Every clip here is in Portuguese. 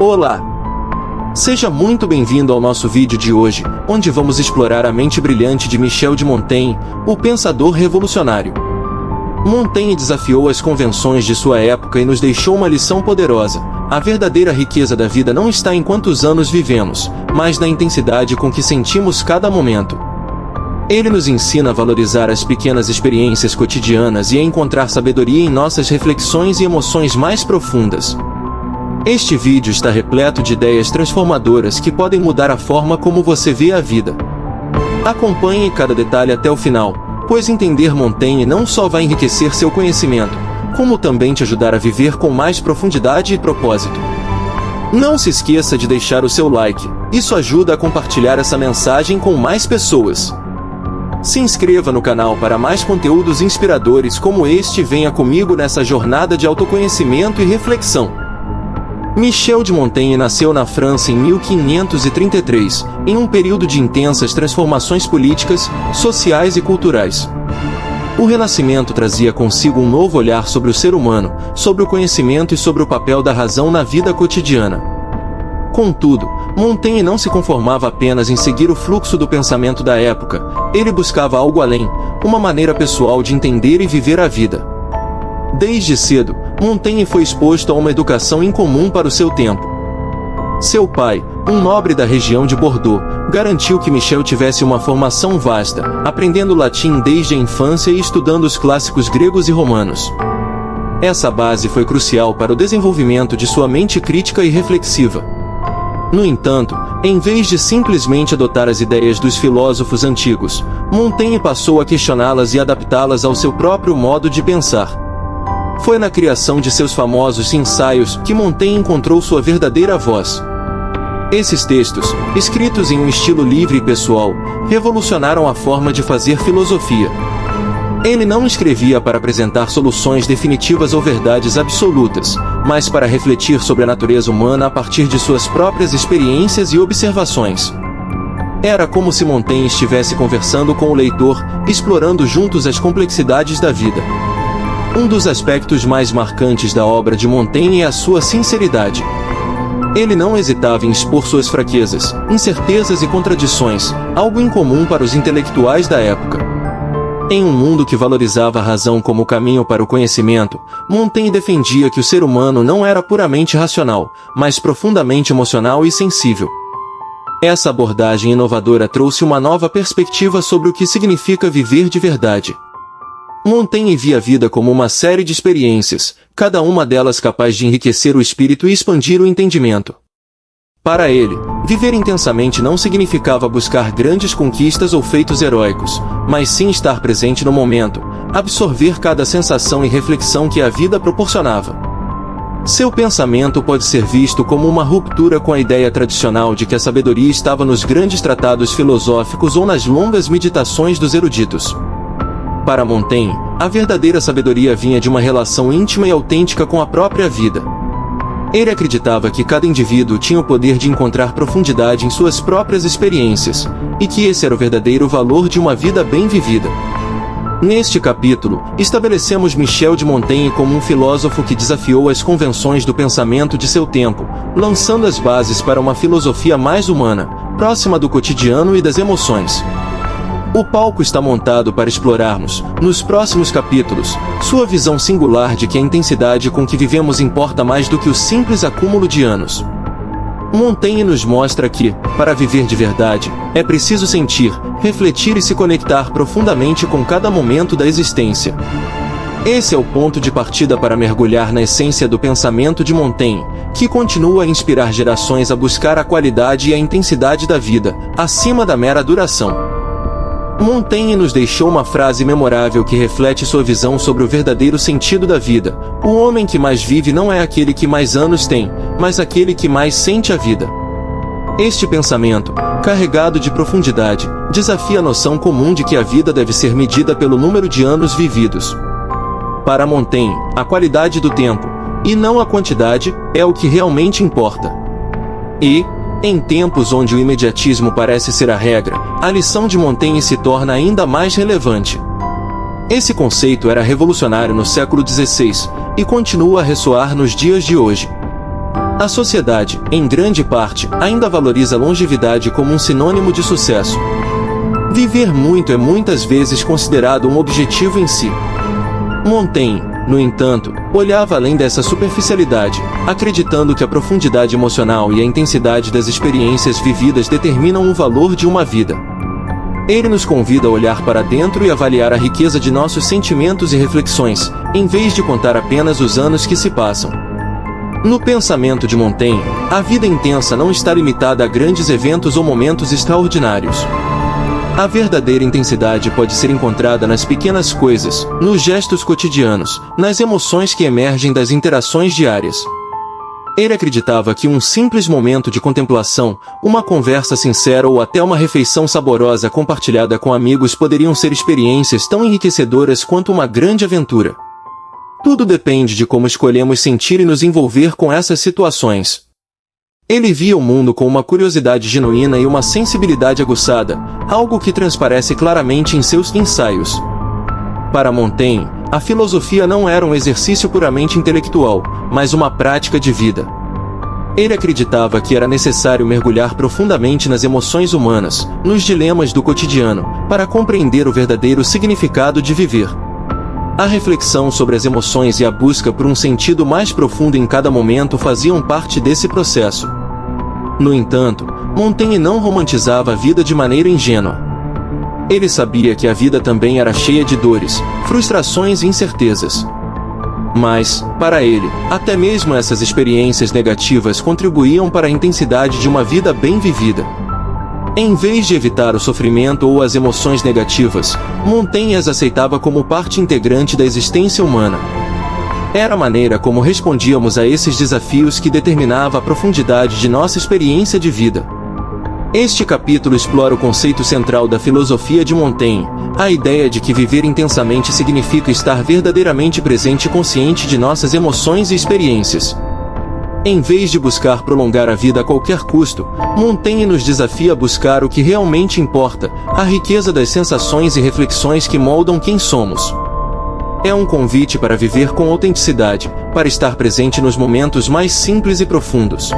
Olá! Seja muito bem-vindo ao nosso vídeo de hoje, onde vamos explorar a mente brilhante de Michel de Montaigne, o pensador revolucionário. Montaigne desafiou as convenções de sua época e nos deixou uma lição poderosa. A verdadeira riqueza da vida não está em quantos anos vivemos, mas na intensidade com que sentimos cada momento. Ele nos ensina a valorizar as pequenas experiências cotidianas e a encontrar sabedoria em nossas reflexões e emoções mais profundas. Este vídeo está repleto de ideias transformadoras que podem mudar a forma como você vê a vida. Acompanhe cada detalhe até o final, pois entender Montaigne não só vai enriquecer seu conhecimento, como também te ajudar a viver com mais profundidade e propósito. Não se esqueça de deixar o seu like, isso ajuda a compartilhar essa mensagem com mais pessoas. Se inscreva no canal para mais conteúdos inspiradores como este e venha comigo nessa jornada de autoconhecimento e reflexão. Michel de Montaigne nasceu na França em 1533, em um período de intensas transformações políticas, sociais e culturais. O Renascimento trazia consigo um novo olhar sobre o ser humano, sobre o conhecimento e sobre o papel da razão na vida cotidiana. Contudo, Montaigne não se conformava apenas em seguir o fluxo do pensamento da época, ele buscava algo além, uma maneira pessoal de entender e viver a vida. Desde cedo, Montaigne foi exposto a uma educação incomum para o seu tempo. Seu pai, um nobre da região de Bordeaux, garantiu que Michel tivesse uma formação vasta, aprendendo latim desde a infância e estudando os clássicos gregos e romanos. Essa base foi crucial para o desenvolvimento de sua mente crítica e reflexiva. No entanto, em vez de simplesmente adotar as ideias dos filósofos antigos, Montaigne passou a questioná-las e adaptá-las ao seu próprio modo de pensar. Foi na criação de seus famosos ensaios que Montaigne encontrou sua verdadeira voz. Esses textos, escritos em um estilo livre e pessoal, revolucionaram a forma de fazer filosofia. Ele não escrevia para apresentar soluções definitivas ou verdades absolutas, mas para refletir sobre a natureza humana a partir de suas próprias experiências e observações. Era como se Montaigne estivesse conversando com o leitor, explorando juntos as complexidades da vida. Um dos aspectos mais marcantes da obra de Montaigne é a sua sinceridade. Ele não hesitava em expor suas fraquezas, incertezas e contradições, algo incomum para os intelectuais da época. Em um mundo que valorizava a razão como caminho para o conhecimento, Montaigne defendia que o ser humano não era puramente racional, mas profundamente emocional e sensível. Essa abordagem inovadora trouxe uma nova perspectiva sobre o que significa viver de verdade. Montaigne via a vida como uma série de experiências, cada uma delas capaz de enriquecer o espírito e expandir o entendimento. Para ele, viver intensamente não significava buscar grandes conquistas ou feitos heróicos, mas sim estar presente no momento, absorver cada sensação e reflexão que a vida proporcionava. Seu pensamento pode ser visto como uma ruptura com a ideia tradicional de que a sabedoria estava nos grandes tratados filosóficos ou nas longas meditações dos eruditos. Para Montaigne, a verdadeira sabedoria vinha de uma relação íntima e autêntica com a própria vida. Ele acreditava que cada indivíduo tinha o poder de encontrar profundidade em suas próprias experiências, e que esse era o verdadeiro valor de uma vida bem vivida. Neste capítulo, estabelecemos Michel de Montaigne como um filósofo que desafiou as convenções do pensamento de seu tempo, lançando as bases para uma filosofia mais humana, próxima do cotidiano e das emoções. O palco está montado para explorarmos, nos próximos capítulos, sua visão singular de que a intensidade com que vivemos importa mais do que o simples acúmulo de anos. Montaigne nos mostra que, para viver de verdade, é preciso sentir, refletir e se conectar profundamente com cada momento da existência. Esse é o ponto de partida para mergulhar na essência do pensamento de Montaigne, que continua a inspirar gerações a buscar a qualidade e a intensidade da vida, acima da mera duração. Montaigne nos deixou uma frase memorável que reflete sua visão sobre o verdadeiro sentido da vida. O homem que mais vive não é aquele que mais anos tem, mas aquele que mais sente a vida. Este pensamento, carregado de profundidade, desafia a noção comum de que a vida deve ser medida pelo número de anos vividos. Para Montaigne, a qualidade do tempo, e não a quantidade, é o que realmente importa. E, em tempos onde o imediatismo parece ser a regra, a lição de Montaigne se torna ainda mais relevante. Esse conceito era revolucionário no século XVI, e continua a ressoar nos dias de hoje. A sociedade, em grande parte, ainda valoriza a longevidade como um sinônimo de sucesso. Viver muito é muitas vezes considerado um objetivo em si. Montaigne, no entanto, olhava além dessa superficialidade, acreditando que a profundidade emocional e a intensidade das experiências vividas determinam o valor de uma vida. Ele nos convida a olhar para dentro e avaliar a riqueza de nossos sentimentos e reflexões, em vez de contar apenas os anos que se passam. No pensamento de Montaigne, a vida intensa não está limitada a grandes eventos ou momentos extraordinários. A verdadeira intensidade pode ser encontrada nas pequenas coisas, nos gestos cotidianos, nas emoções que emergem das interações diárias. Ele acreditava que um simples momento de contemplação, uma conversa sincera ou até uma refeição saborosa compartilhada com amigos poderiam ser experiências tão enriquecedoras quanto uma grande aventura. Tudo depende de como escolhemos sentir e nos envolver com essas situações. Ele via o mundo com uma curiosidade genuína e uma sensibilidade aguçada, algo que transparece claramente em seus ensaios. Para Montaigne, a filosofia não era um exercício puramente intelectual, mas uma prática de vida. Ele acreditava que era necessário mergulhar profundamente nas emoções humanas, nos dilemas do cotidiano, para compreender o verdadeiro significado de viver. A reflexão sobre as emoções e a busca por um sentido mais profundo em cada momento faziam parte desse processo. No entanto, Montaigne não romantizava a vida de maneira ingênua. Ele sabia que a vida também era cheia de dores, frustrações e incertezas. Mas, para ele, até mesmo essas experiências negativas contribuíam para a intensidade de uma vida bem vivida. Em vez de evitar o sofrimento ou as emoções negativas, Montaigne as aceitava como parte integrante da existência humana. Era a maneira como respondíamos a esses desafios que determinava a profundidade de nossa experiência de vida. Este capítulo explora o conceito central da filosofia de Montaigne, a ideia de que viver intensamente significa estar verdadeiramente presente e consciente de nossas emoções e experiências. Em vez de buscar prolongar a vida a qualquer custo, Montaigne nos desafia a buscar o que realmente importa, a riqueza das sensações e reflexões que moldam quem somos. É um convite para viver com autenticidade, para estar presente nos momentos mais simples e profundos.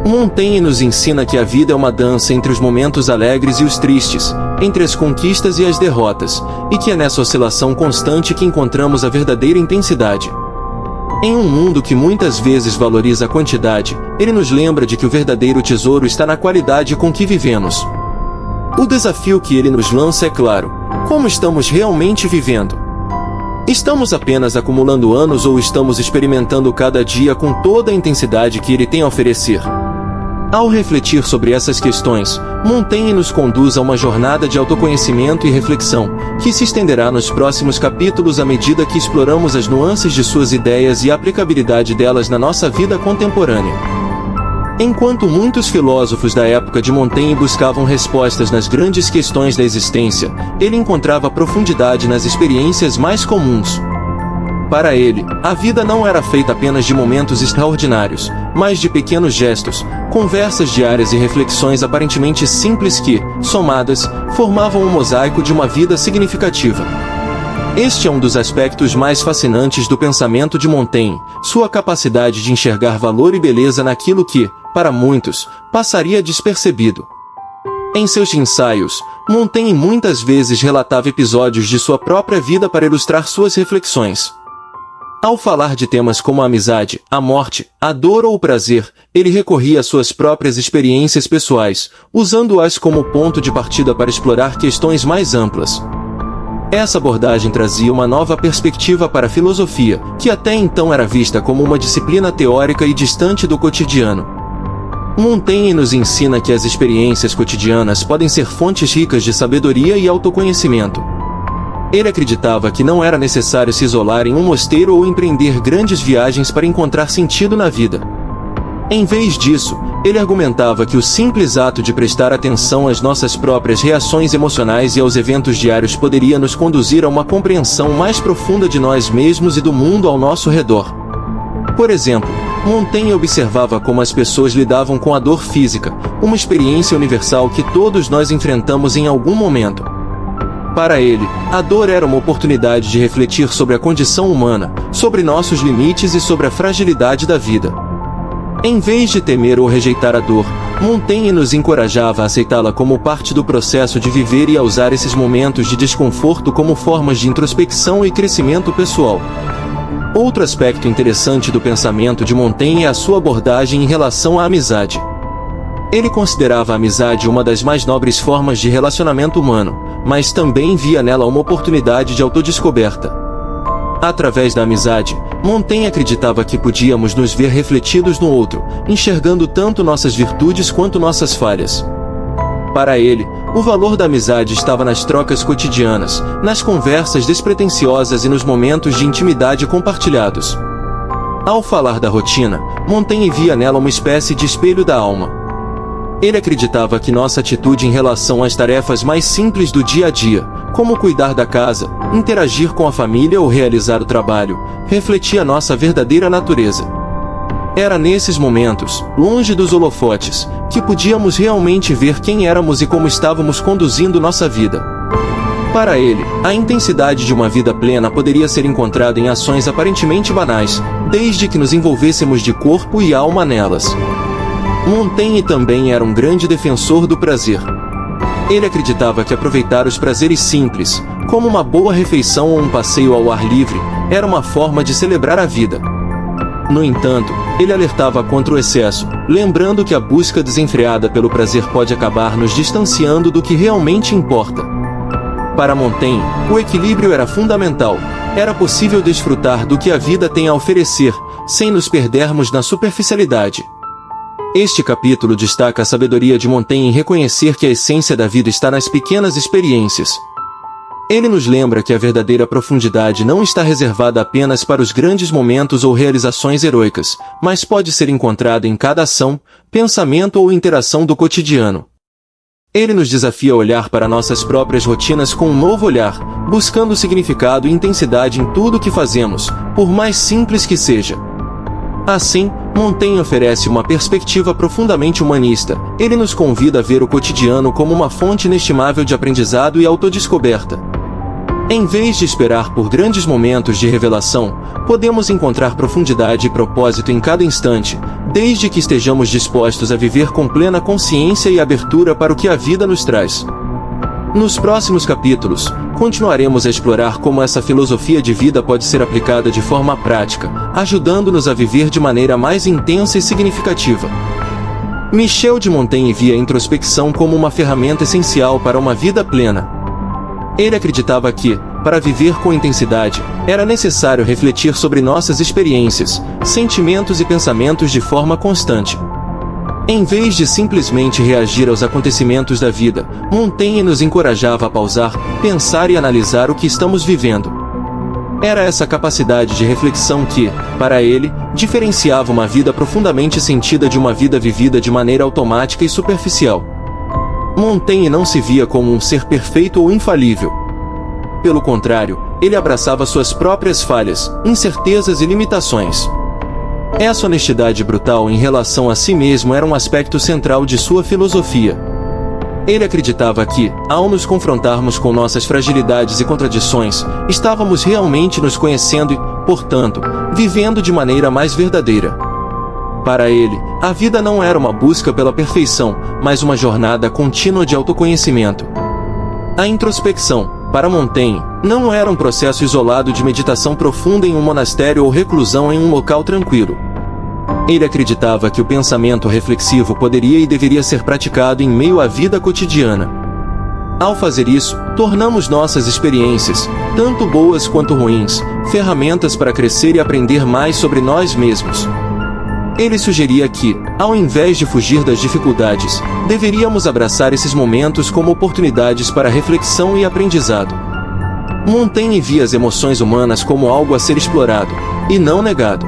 Montaigne nos ensina que a vida é uma dança entre os momentos alegres e os tristes, entre as conquistas e as derrotas, e que é nessa oscilação constante que encontramos a verdadeira intensidade. Em um mundo que muitas vezes valoriza a quantidade, ele nos lembra de que o verdadeiro tesouro está na qualidade com que vivemos. O desafio que ele nos lança é claro: como estamos realmente vivendo? Estamos apenas acumulando anos ou estamos experimentando cada dia com toda a intensidade que ele tem a oferecer? Ao refletir sobre essas questões, Montaigne nos conduz a uma jornada de autoconhecimento e reflexão, que se estenderá nos próximos capítulos à medida que exploramos as nuances de suas ideias e a aplicabilidade delas na nossa vida contemporânea. Enquanto muitos filósofos da época de Montaigne buscavam respostas nas grandes questões da existência, ele encontrava profundidade nas experiências mais comuns. Para ele, a vida não era feita apenas de momentos extraordinários, mas de pequenos gestos, conversas diárias e reflexões aparentemente simples que, somadas, formavam um mosaico de uma vida significativa. Este é um dos aspectos mais fascinantes do pensamento de Montaigne, sua capacidade de enxergar valor e beleza naquilo que, para muitos, passaria despercebido. Em seus ensaios, Montaigne muitas vezes relatava episódios de sua própria vida para ilustrar suas reflexões. Ao falar de temas como a amizade, a morte, a dor ou o prazer, ele recorria às suas próprias experiências pessoais, usando-as como ponto de partida para explorar questões mais amplas. Essa abordagem trazia uma nova perspectiva para a filosofia, que até então era vista como uma disciplina teórica e distante do cotidiano. Montaigne nos ensina que as experiências cotidianas podem ser fontes ricas de sabedoria e autoconhecimento. Ele acreditava que não era necessário se isolar em um mosteiro ou empreender grandes viagens para encontrar sentido na vida. Em vez disso, ele argumentava que o simples ato de prestar atenção às nossas próprias reações emocionais e aos eventos diários poderia nos conduzir a uma compreensão mais profunda de nós mesmos e do mundo ao nosso redor. Por exemplo, Montaigne observava como as pessoas lidavam com a dor física, uma experiência universal que todos nós enfrentamos em algum momento. Para ele, a dor era uma oportunidade de refletir sobre a condição humana, sobre nossos limites e sobre a fragilidade da vida. Em vez de temer ou rejeitar a dor, Montaigne nos encorajava a aceitá-la como parte do processo de viver e a usar esses momentos de desconforto como formas de introspecção e crescimento pessoal. Outro aspecto interessante do pensamento de Montaigne é a sua abordagem em relação à amizade. Ele considerava a amizade uma das mais nobres formas de relacionamento humano, mas também via nela uma oportunidade de autodescoberta. Através da amizade, Montaigne acreditava que podíamos nos ver refletidos no outro, enxergando tanto nossas virtudes quanto nossas falhas. Para ele, o valor da amizade estava nas trocas cotidianas, nas conversas despretensiosas e nos momentos de intimidade compartilhados. Ao falar da rotina, Montaigne via nela uma espécie de espelho da alma. Ele acreditava que nossa atitude em relação às tarefas mais simples do dia a dia, como cuidar da casa, interagir com a família ou realizar o trabalho, refletia nossa verdadeira natureza. Era nesses momentos, longe dos holofotes, que podíamos realmente ver quem éramos e como estávamos conduzindo nossa vida. Para ele, a intensidade de uma vida plena poderia ser encontrada em ações aparentemente banais, desde que nos envolvêssemos de corpo e alma nelas. Montaigne também era um grande defensor do prazer. Ele acreditava que aproveitar os prazeres simples, como uma boa refeição ou um passeio ao ar livre, era uma forma de celebrar a vida. No entanto, ele alertava contra o excesso, lembrando que a busca desenfreada pelo prazer pode acabar nos distanciando do que realmente importa. Para Montaigne, o equilíbrio era fundamental. Era possível desfrutar do que a vida tem a oferecer, sem nos perdermos na superficialidade. Este capítulo destaca a sabedoria de Montaigne em reconhecer que a essência da vida está nas pequenas experiências. Ele nos lembra que a verdadeira profundidade não está reservada apenas para os grandes momentos ou realizações heroicas, mas pode ser encontrada em cada ação, pensamento ou interação do cotidiano. Ele nos desafia a olhar para nossas próprias rotinas com um novo olhar, buscando significado e intensidade em tudo o que fazemos, por mais simples que seja. Assim, Montaigne oferece uma perspectiva profundamente humanista. Ele nos convida a ver o cotidiano como uma fonte inestimável de aprendizado e autodescoberta. Em vez de esperar por grandes momentos de revelação, podemos encontrar profundidade e propósito em cada instante, desde que estejamos dispostos a viver com plena consciência e abertura para o que a vida nos traz. Nos próximos capítulos, continuaremos a explorar como essa filosofia de vida pode ser aplicada de forma prática, ajudando-nos a viver de maneira mais intensa e significativa. Michel de Montaigne via a introspecção como uma ferramenta essencial para uma vida plena. Ele acreditava que, para viver com intensidade, era necessário refletir sobre nossas experiências, sentimentos e pensamentos de forma constante. Em vez de simplesmente reagir aos acontecimentos da vida, Montaigne nos encorajava a pausar, pensar e analisar o que estamos vivendo. Era essa capacidade de reflexão que, para ele, diferenciava uma vida profundamente sentida de uma vida vivida de maneira automática e superficial. Montaigne não se via como um ser perfeito ou infalível. Pelo contrário, ele abraçava suas próprias falhas, incertezas e limitações. Essa honestidade brutal em relação a si mesmo era um aspecto central de sua filosofia. Ele acreditava que, ao nos confrontarmos com nossas fragilidades e contradições, estávamos realmente nos conhecendo e, portanto, vivendo de maneira mais verdadeira. Para ele, a vida não era uma busca pela perfeição, mas uma jornada contínua de autoconhecimento. A introspecção, para Montaigne, não era um processo isolado de meditação profunda em um monastério ou reclusão em um local tranquilo. Ele acreditava que o pensamento reflexivo poderia e deveria ser praticado em meio à vida cotidiana. Ao fazer isso, tornamos nossas experiências, tanto boas quanto ruins, ferramentas para crescer e aprender mais sobre nós mesmos. Ele sugeria que, ao invés de fugir das dificuldades, deveríamos abraçar esses momentos como oportunidades para reflexão e aprendizado. Montaigne via as emoções humanas como algo a ser explorado, e não negado.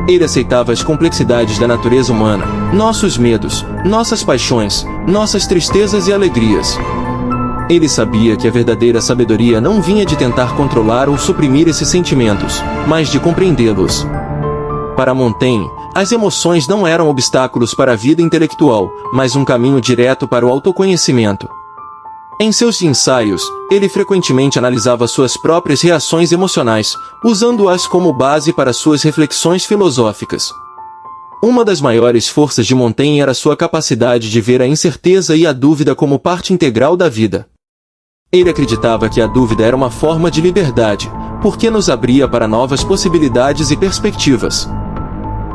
Ele aceitava as complexidades da natureza humana, nossos medos, nossas paixões, nossas tristezas e alegrias. Ele sabia que a verdadeira sabedoria não vinha de tentar controlar ou suprimir esses sentimentos, mas de compreendê-los. Para Montaigne, as emoções não eram obstáculos para a vida intelectual, mas um caminho direto para o autoconhecimento. Em seus ensaios, ele frequentemente analisava suas próprias reações emocionais, usando-as como base para suas reflexões filosóficas. Uma das maiores forças de Montaigne era sua capacidade de ver a incerteza e a dúvida como parte integral da vida. Ele acreditava que a dúvida era uma forma de liberdade, porque nos abria para novas possibilidades e perspectivas.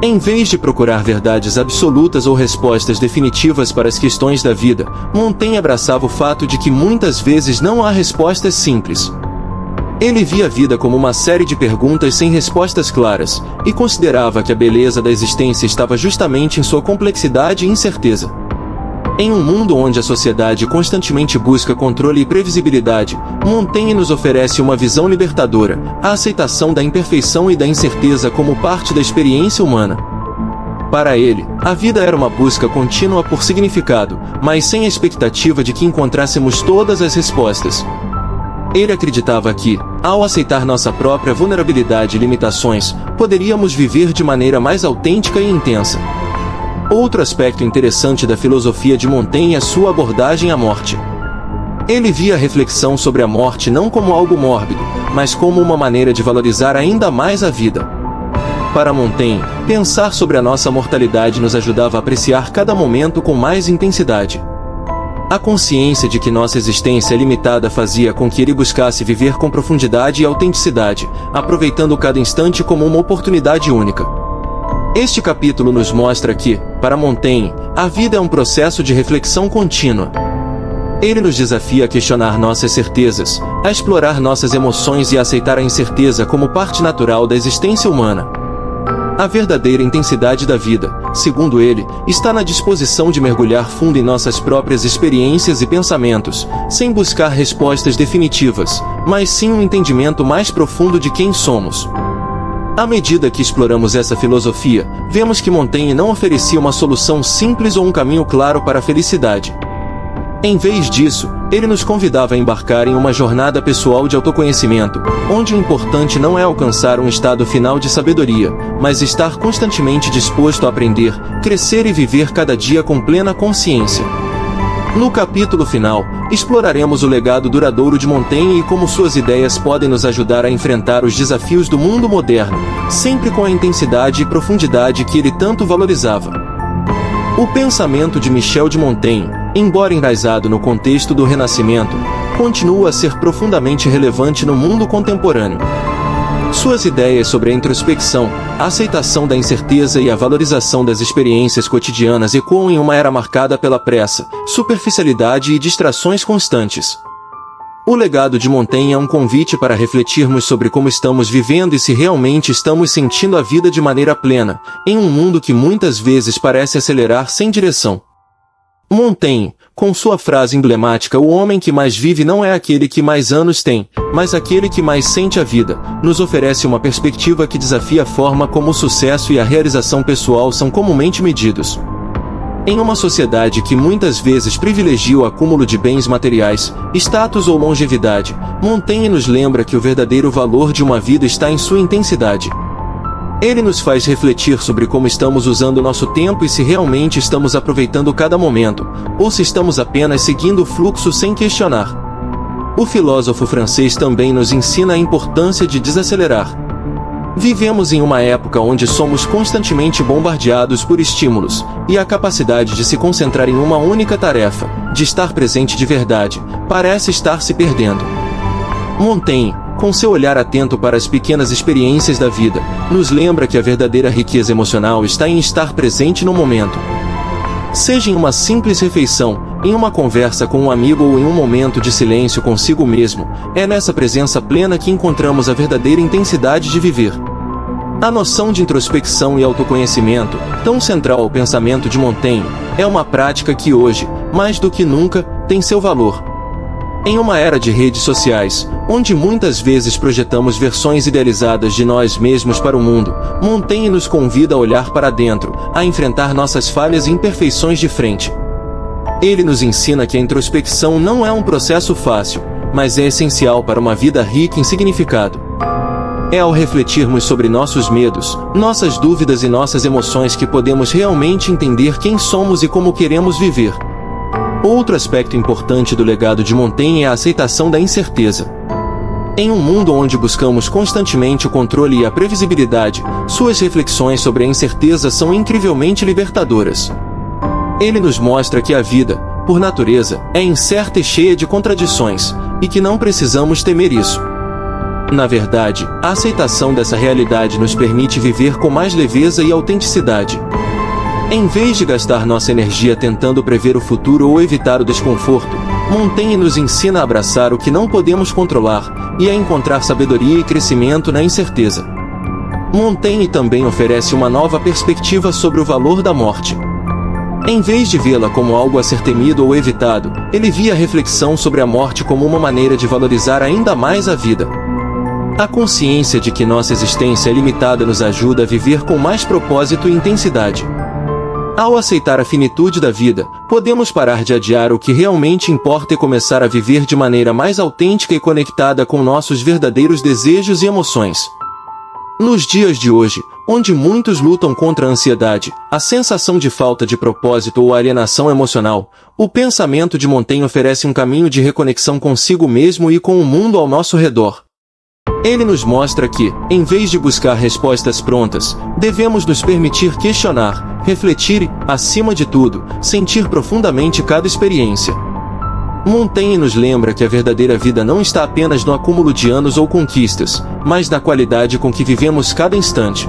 Em vez de procurar verdades absolutas ou respostas definitivas para as questões da vida, Montaigne abraçava o fato de que muitas vezes não há respostas simples. Ele via a vida como uma série de perguntas sem respostas claras, e considerava que a beleza da existência estava justamente em sua complexidade e incerteza. Em um mundo onde a sociedade constantemente busca controle e previsibilidade, Montaigne nos oferece uma visão libertadora, a aceitação da imperfeição e da incerteza como parte da experiência humana. Para ele, a vida era uma busca contínua por significado, mas sem a expectativa de que encontrássemos todas as respostas. Ele acreditava que, ao aceitar nossa própria vulnerabilidade e limitações, poderíamos viver de maneira mais autêntica e intensa. Outro aspecto interessante da filosofia de Montaigne é sua abordagem à morte. Ele via a reflexão sobre a morte não como algo mórbido, mas como uma maneira de valorizar ainda mais a vida. Para Montaigne, pensar sobre a nossa mortalidade nos ajudava a apreciar cada momento com mais intensidade. A consciência de que nossa existência é limitada fazia com que ele buscasse viver com profundidade e autenticidade, aproveitando cada instante como uma oportunidade única. Este capítulo nos mostra que, para Montaigne, a vida é um processo de reflexão contínua. Ele nos desafia a questionar nossas certezas, a explorar nossas emoções e a aceitar a incerteza como parte natural da existência humana. A verdadeira intensidade da vida, segundo ele, está na disposição de mergulhar fundo em nossas próprias experiências e pensamentos, sem buscar respostas definitivas, mas sim um entendimento mais profundo de quem somos. À medida que exploramos essa filosofia, vemos que Montaigne não oferecia uma solução simples ou um caminho claro para a felicidade. Em vez disso, ele nos convidava a embarcar em uma jornada pessoal de autoconhecimento, onde o importante não é alcançar um estado final de sabedoria, mas estar constantemente disposto a aprender, crescer e viver cada dia com plena consciência. No capítulo final, exploraremos o legado duradouro de Montaigne e como suas ideias podem nos ajudar a enfrentar os desafios do mundo moderno, sempre com a intensidade e profundidade que ele tanto valorizava. O pensamento de Michel de Montaigne, embora enraizado no contexto do Renascimento, continua a ser profundamente relevante no mundo contemporâneo. Suas ideias sobre a introspecção, a aceitação da incerteza e a valorização das experiências cotidianas ecoam em uma era marcada pela pressa, superficialidade e distrações constantes. O legado de Montaigne é um convite para refletirmos sobre como estamos vivendo e se realmente estamos sentindo a vida de maneira plena, em um mundo que muitas vezes parece acelerar sem direção. Montaigne, com sua frase emblemática "O homem que mais vive não é aquele que mais anos tem, mas aquele que mais sente a vida", nos oferece uma perspectiva que desafia a forma como o sucesso e a realização pessoal são comumente medidos. Em uma sociedade que muitas vezes privilegia o acúmulo de bens materiais, status ou longevidade, Montaigne nos lembra que o verdadeiro valor de uma vida está em sua intensidade. Ele nos faz refletir sobre como estamos usando nosso tempo e se realmente estamos aproveitando cada momento, ou se estamos apenas seguindo o fluxo sem questionar. O filósofo francês também nos ensina a importância de desacelerar. Vivemos em uma época onde somos constantemente bombardeados por estímulos, e a capacidade de se concentrar em uma única tarefa, de estar presente de verdade, parece estar se perdendo. Montaigne, com seu olhar atento para as pequenas experiências da vida, nos lembra que a verdadeira riqueza emocional está em estar presente no momento. Seja em uma simples refeição, em uma conversa com um amigo ou em um momento de silêncio consigo mesmo, é nessa presença plena que encontramos a verdadeira intensidade de viver. A noção de introspecção e autoconhecimento, tão central ao pensamento de Montaigne, é uma prática que hoje, mais do que nunca, tem seu valor. Em uma era de redes sociais, onde muitas vezes projetamos versões idealizadas de nós mesmos para o mundo, Montaigne nos convida a olhar para dentro, a enfrentar nossas falhas e imperfeições de frente. Ele nos ensina que a introspecção não é um processo fácil, mas é essencial para uma vida rica em significado. É ao refletirmos sobre nossos medos, nossas dúvidas e nossas emoções que podemos realmente entender quem somos e como queremos viver. Outro aspecto importante do legado de Montaigne é a aceitação da incerteza. Em um mundo onde buscamos constantemente o controle e a previsibilidade, suas reflexões sobre a incerteza são incrivelmente libertadoras. Ele nos mostra que a vida, por natureza, é incerta e cheia de contradições, e que não precisamos temer isso. Na verdade, a aceitação dessa realidade nos permite viver com mais leveza e autenticidade. Em vez de gastar nossa energia tentando prever o futuro ou evitar o desconforto, Montaigne nos ensina a abraçar o que não podemos controlar e a encontrar sabedoria e crescimento na incerteza. Montaigne também oferece uma nova perspectiva sobre o valor da morte. Em vez de vê-la como algo a ser temido ou evitado, ele via a reflexão sobre a morte como uma maneira de valorizar ainda mais a vida. A consciência de que nossa existência é limitada nos ajuda a viver com mais propósito e intensidade. Ao aceitar a finitude da vida, podemos parar de adiar o que realmente importa e começar a viver de maneira mais autêntica e conectada com nossos verdadeiros desejos e emoções. Nos dias de hoje, onde muitos lutam contra a ansiedade, a sensação de falta de propósito ou alienação emocional, o pensamento de Montaigne oferece um caminho de reconexão consigo mesmo e com o mundo ao nosso redor. Ele nos mostra que, em vez de buscar respostas prontas, devemos nos permitir questionar, refletir e, acima de tudo, sentir profundamente cada experiência. Montaigne nos lembra que a verdadeira vida não está apenas no acúmulo de anos ou conquistas, mas na qualidade com que vivemos cada instante.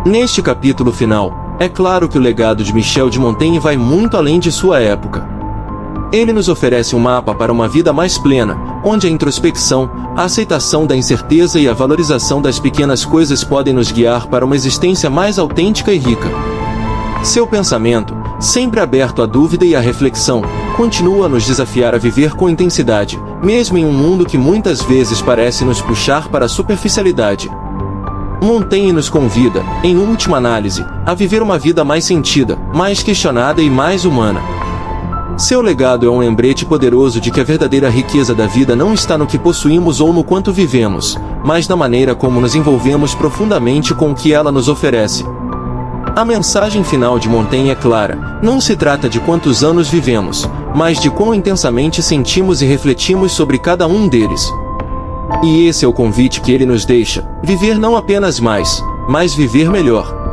Neste capítulo final, é claro que o legado de Michel de Montaigne vai muito além de sua época. Ele nos oferece um mapa para uma vida mais plena, onde a introspecção, a aceitação da incerteza e a valorização das pequenas coisas podem nos guiar para uma existência mais autêntica e rica. Seu pensamento, sempre aberto à dúvida e à reflexão, continua a nos desafiar a viver com intensidade, mesmo em um mundo que muitas vezes parece nos puxar para a superficialidade. Montaigne nos convida, em última análise, a viver uma vida mais sentida, mais questionada e mais humana. Seu legado é um lembrete poderoso de que a verdadeira riqueza da vida não está no que possuímos ou no quanto vivemos, mas na maneira como nos envolvemos profundamente com o que ela nos oferece. A mensagem final de Montaigne é clara: não se trata de quantos anos vivemos, mas de quão intensamente sentimos e refletimos sobre cada um deles. E esse é o convite que ele nos deixa: viver não apenas mais, mas viver melhor.